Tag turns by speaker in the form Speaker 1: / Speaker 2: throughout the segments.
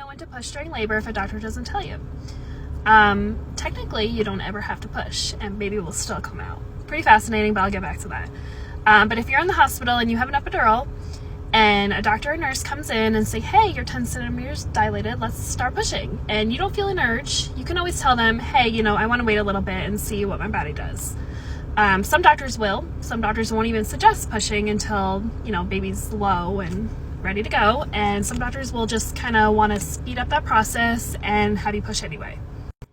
Speaker 1: know when to push during labor if a doctor doesn't tell you. Technically, you don't ever have to push, and baby will still come out. Pretty fascinating, but I'll get back to that. But if you're in the hospital and you have an epidural, and a doctor or nurse comes in and say, hey, you're 10 centimeters dilated, let's start pushing, and you don't feel an urge, you can always tell them, hey, you know, I want to wait a little bit and see what my body does. Some doctors will. Some doctors won't even suggest pushing until, you know, baby's low and ready to go, and some doctors will just kind of want to speed up that process and have you push anyway.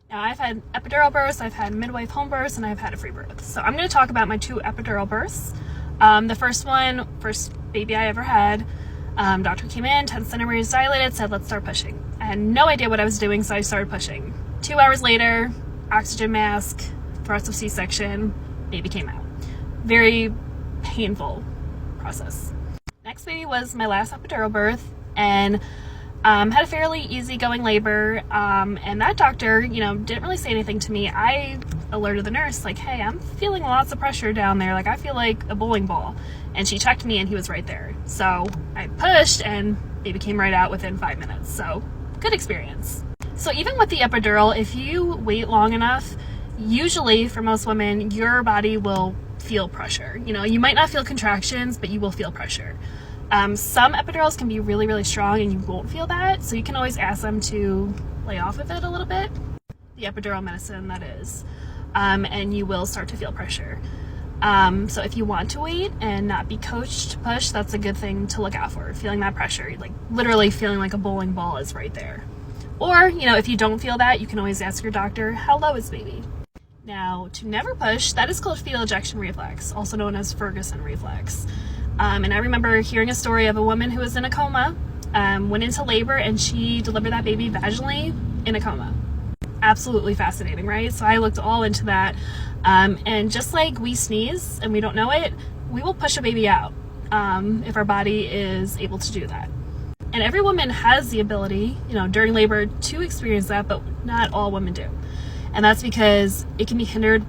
Speaker 1: Now, I've had epidural births, I've had midwife home births, and I've had a free birth. So I'm going to talk about my 2 epidural births. The first baby I ever had, doctor came in, 10 centimeters dilated, said, let's start pushing. I had no idea what I was doing, so I started pushing. 2 hours later, oxygen mask, thrust of C-section, baby came out. Very painful process. Next baby was my last epidural birth, and had a fairly easygoing labor, and that doctor, you know, didn't really say anything to me. I alerted the nurse, like, hey, I'm feeling lots of pressure down there, like I feel like a bowling ball, and she checked me and he was right there. So I pushed and baby came right out within 5 minutes. So good experience. So even with the epidural, if you wait long enough, usually for most women, your body will feel pressure. You know, you might not feel contractions, but you will feel pressure. Some epidurals can be really, really strong and you won't feel that, so you can always ask them to lay off of it a little bit, the epidural medicine that is, and you will start to feel pressure. So if you want to wait and not be coached to push, that's a good thing to look out for, feeling that pressure, like literally feeling like a bowling ball is right there. Or, you know, if you don't feel that, you can always ask your doctor, how low is baby? Now, to never push, that is called fetal ejection reflex, also known as Ferguson reflex. And I remember hearing a story of a woman who was in a coma, went into labor, and she delivered that baby vaginally in a coma. Absolutely fascinating, right? So I looked all into that. And just like we sneeze and we don't know it, we will push a baby out if our body is able to do that. And every woman has the ability, you know, during labor to experience that, but not all women do. And that's because it can be hindered,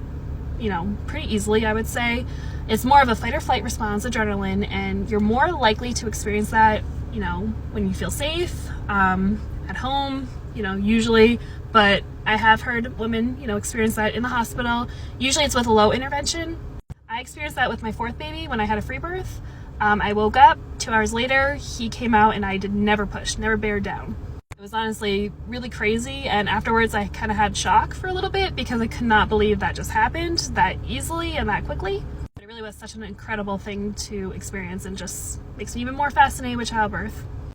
Speaker 1: you know, pretty easily, I would say. It's more of a fight or flight response, adrenaline, and you're more likely to experience that, you know, when you feel safe, at home, you know, usually. But I have heard women, you know, experience that in the hospital. Usually it's with a low intervention. I experienced that with my 4th baby when I had a free birth. I woke up 2 hours later, he came out, and I never pushed, never bared down. It was honestly really crazy, and afterwards I kind of had shock for a little bit because I could not believe that just happened that easily and that quickly. But it really was such an incredible thing to experience, and just makes me even more fascinated with childbirth.